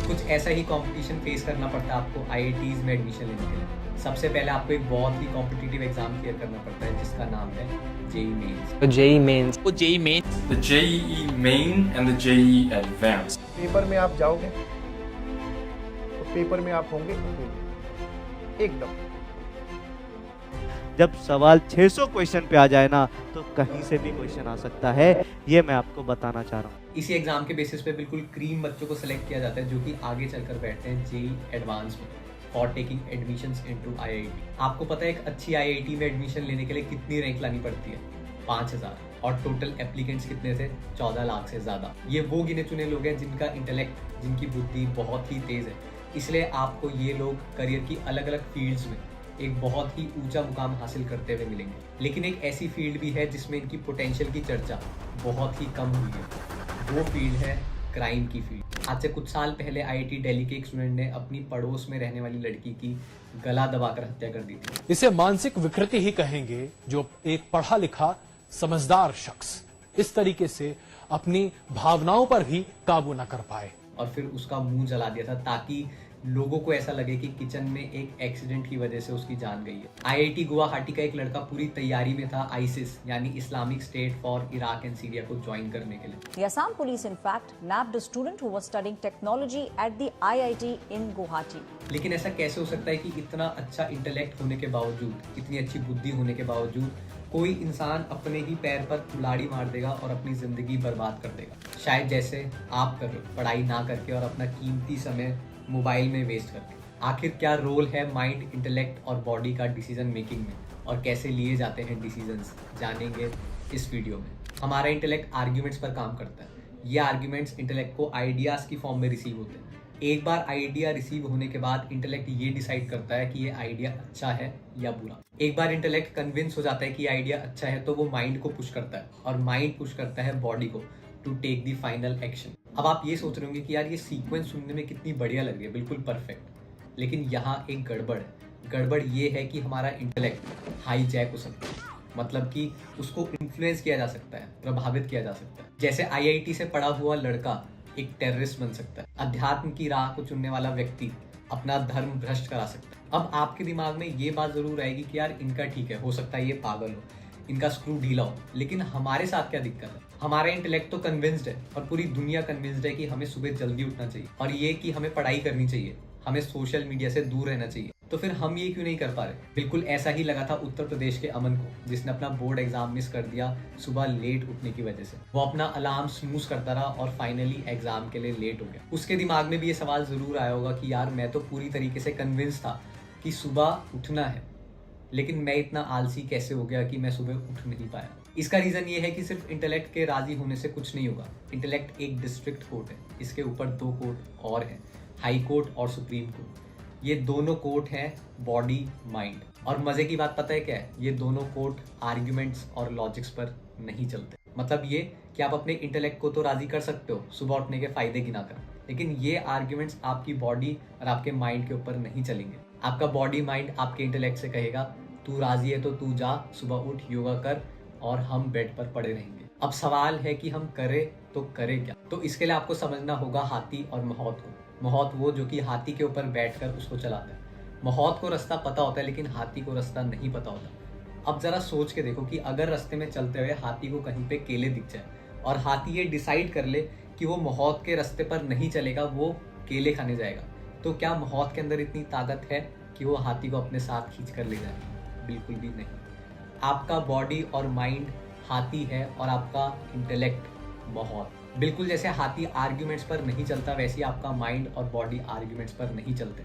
कुछ ऐसा ही competition face करना पड़ता है आपको आईआईटीज में एडमिशन लेने के लिए। सबसे पहले आपको एक बहुत ही कॉम्पिटिटिव एग्जाम क्लियर करना पड़ता है जिसका नाम है JEE mains. The JEE Main and the JEE Advanced. Paper में आप जाओगे तो पेपर में आप होंगे अकेले, एकदम। जब सवाल 600 क्वेश्चन पे आ जाए ना तो कहीं से भी क्वेश्चन आ सकता है, ये मैं आपको बताना चाह रहा हूँ। इसी एग्जाम के बेसिस पे बिल्कुल क्रीम बच्चों को सिलेक्ट किया जाता है जो कि आगे चलकर बैठते हैं जेई एडवांस में for taking admissions into IIT. आपको पता है एक अच्छी आईआईटी में एडमिशन लेने के लिए कितनी रैंक लानी पड़ती है? 5000। और टोटल एप्लीकेंट्स कितने थे? 14 लाख से ज्यादा। ये वो गिने चुने लोग हैं जिनका इंटेलेक्ट, जिनकी बुद्धि बहुत ही तेज है। इसलिए आपको ये लोग करियर की अलग अलग फील्ड्स में एक बहुत ही ऊंचा मुकाम हासिल करते हुए मिलेंगे। लेकिन एक ऐसी फील्ड भी है जिसमें इनकी पोटेंशियल की चर्चा बहुत ही कम हुई है। वो फील्ड है क्राइम की फील्ड। आज से कुछ साल पहले आईआईटी दिल्ली के एक स्टूडेंट ने अपनी पड़ोस में रहने वाली लड़की की गला दबाकर हत्या कर दी थी। इसे मानसिक विकृति ही कहेंगे, जो एक पढ़ा लिखा समझदार शख्स इस तरीके से अपनी भावनाओं पर भी काबू न कर पाए और फिर उसका मुंह जला दिया था ताकि लोगों को ऐसा लगे कि किचन में एक एक्सीडेंट की वजह से उसकी जान गई है। आईआईटी गुवाहाटी का एक लड़का पूरी तैयारी में था आईसिस यानी Islamic state for Iraq and Syria को ज्वाइन करने के लिए। The Assam police in fact nabbed a student who was studying technology at the IIT in Guwahati. लेकिन ऐसा कैसे हो सकता है कि इतना अच्छा इंटेलेक्ट होने के बावजूद, इतनी अच्छी बुद्धि होने के बावजूद कोई इंसान अपने ही पैर पर कुल्हाड़ी मार देगा और अपनी जिंदगी बर्बाद कर देगा? शायद जैसे आप कर रहे हो, पढ़ाई ना करके और अपना कीमती समय मोबाइल में वेस्ट करके। आखिर क्या रोल है माइंड, इंटेलेक्ट और बॉडी का डिसीजन मेकिंग में और कैसे लिए जाते हैं डिसीजंस, जानेंगे इस वीडियो में। हमारा इंटेलेक्ट आर्ग्यूमेंट्स पर काम करता है। ये आर्ग्यूमेंट्स इंटेलेक्ट को आइडियाज की फॉर्म में रिसीव होते हैं। एक बार आइडिया रिसीव होने के बाद इंटेलेक्ट ये डिसाइड करता है कि ये आइडिया अच्छा है या बुरा। एक बार इंटेलेक्ट कन्विंस हो जाता है कि आइडिया अच्छा है तो वो माइंड को पुश करता है और माइंड पुश करता है बॉडी को to take the final action. अब आप ये सोच रहे होंगे कि यार ये सीक्वेंस सुनने में कितनी बढ़िया लग रही है, बिल्कुल परफेक्ट। लेकिन यहाँ एक गड़बड़ है। गड़बड़ ये है कि हमारा इंटेलेक्ट हाईजैक हो सकता है, मतलब कि उसको इन्फ्लुएंस किया जा सकता है, प्रभावित किया जा सकता है। जैसे आईआईटी से पढ़ा हुआ लड़का एक टेररिस्ट बन सकता है। अध्यात्म की राह को चुनने वाला व्यक्ति अपना धर्म भ्रष्ट करा सकता है। अब आपके दिमाग में ये बात जरूर आएगी कि यार इनका ठीक है, हो सकता है ये पागल हो, इनका स्क्रू ढीला हो, लेकिन हमारे साथ क्या दिक्कत है? हमारा इंटेलेक्ट तो कन्विंस्ड है और पूरी दुनिया कन्विंस्ड है कि हमें सुबह जल्दी उठना चाहिए और ये कि हमें पढ़ाई करनी चाहिए, हमें सोशल मीडिया से दूर रहना चाहिए। तो फिर हम ये क्यों नहीं कर पा रहे? बिल्कुल ऐसा ही लगा था उत्तर प्रदेश के अमन को, जिसने अपना बोर्ड एग्जाम मिस कर दिया सुबह लेट उठने की वजह से। वो अपना अलार्म स्नूज करता रहा और फाइनली एग्जाम के लिए लेट हो गया। उसके दिमाग में भी ये सवाल जरूर आया होगा कि यार मैं तो पूरी तरीके से कन्विंस था कि सुबह उठना है, लेकिन मैं इतना आलसी कैसे हो गया कि मैं सुबह उठ नहीं पाया। इसका रीजन ये है कि सिर्फ इंटेलेक्ट के राजी होने से कुछ नहीं होगा। इंटेलेक्ट एक डिस्ट्रिक्ट कोर्ट है, इसके ऊपर 2 कोर्ट और हैं, हाई कोर्ट और सुप्रीम कोर्ट। ये दोनों कोर्ट हैं बॉडी माइंड। और मजे की बात पता है क्या है? ये दोनों कोर्ट आर्ग्यूमेंट्स और लॉजिक्स पर नहीं चलते। मतलब ये कि आप अपने इंटेलेक्ट को तो राजी कर सकते हो सुबह उठने के फायदे गिनाकर, लेकिन ये आर्ग्यूमेंट्स आपकी बॉडी और आपके माइंड के ऊपर नहीं चलेंगे। आपका बॉडी माइंड आपके इंटेलेक्ट से कहेगा तू राजी है तो तू जा, सुबह उठ, योगा कर और हम बेड पर पड़े रहेंगे। अब सवाल है कि हम करें तो करें क्या? तो इसके लिए आपको समझना होगा हाथी और महोत को। महोत वो जो कि हाथी के ऊपर बैठकर उसको चलाता है। महोत को रास्ता पता होता है लेकिन हाथी को रास्ता नहीं पता होता। अब जरा सोच के देखो कि अगर रास्ते में चलते हुए हाथी को कहीं पे केले दिख जाए और हाथी ये डिसाइड कर ले कि वो महोत के रास्ते पर नहीं चलेगा, वो केले खाने जाएगा, तो क्या महोत के अंदर इतनी ताकत है कि वो हाथी को अपने साथ खींच कर ले जाए? बिल्कुल भी नहीं। आपका बॉडी और माइंड हाथी है और आपका इंटेलेक्ट महोत। बिल्कुल जैसे हाथी आर्ग्यूमेंट्स पर नहीं चलता, वैसे ही आपका माइंड और बॉडी आर्ग्यूमेंट्स पर नहीं चलते।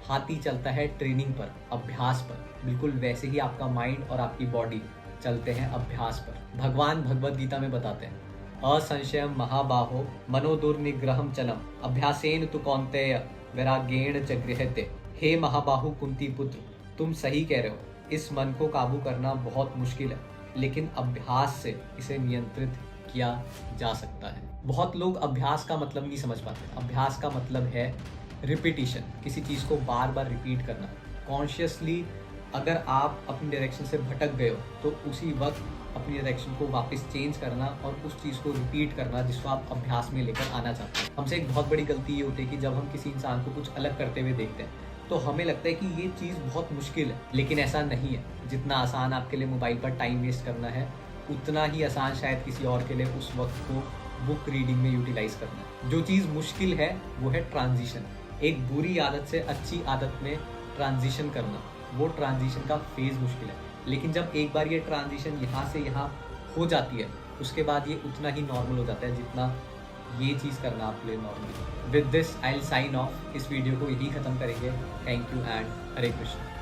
हाथी चलता है ट्रेनिंग पर, अभ्यास पर। बिल्कुल वैसे ही आपका माइंड और आपकी बॉडी चलते हैं अभ्यास पर। भगवान भगवद गीता में बताते हैं, असंशयम महाबाहो मनोदुर्निग्रहम चलम अभ्यासेन तु कौन्तेय वैराग्येण च गृह्यते। हे महाबाहु कुंती पुत्र, तुम सही कह रहे हो, इस मन को काबू करना बहुत मुश्किल है, लेकिन अभ्यास से इसे नियंत्रित किया जा सकता है। बहुत लोग अभ्यास का मतलब नहीं समझ पाते। अभ्यास का मतलब है रिपीटिशन, किसी चीज को बार बार रिपीट करना कॉन्शियसली। अगर आप अपनी डायरेक्शन से भटक गए हो तो उसी वक्त अपनी डायरेक्शन को वापस चेंज करना और उस चीज़ को रिपीट करना जिसको आप अभ्यास में लेकर आना चाहते हैं। हमसे एक बहुत बड़ी गलती ये होती है कि जब हम किसी इंसान को कुछ अलग करते हुए देखते हैं तो हमें लगता है कि ये चीज़ बहुत मुश्किल है, लेकिन ऐसा नहीं है। जितना आसान आपके लिए मोबाइल पर टाइम वेस्ट करना है, उतना ही आसान शायद किसी और के लिए उस वक्त को बुक रीडिंग में यूटिलाइज करना है। जो चीज़ मुश्किल है वो है ट्रांजिशन। एक बुरी आदत से अच्छी आदत में ट्रांजिशन करना, वो ट्रांजिशन का फेज मुश्किल है, लेकिन जब एक बार ये ट्रांजिशन यहाँ से यहाँ हो जाती है उसके बाद ये उतना ही नॉर्मल हो जाता है जितना ये चीज़ करना आपके लिए normal. With this I will sign off. इस वीडियो को यही ख़त्म करेंगे। Thank you and Hare Krishna.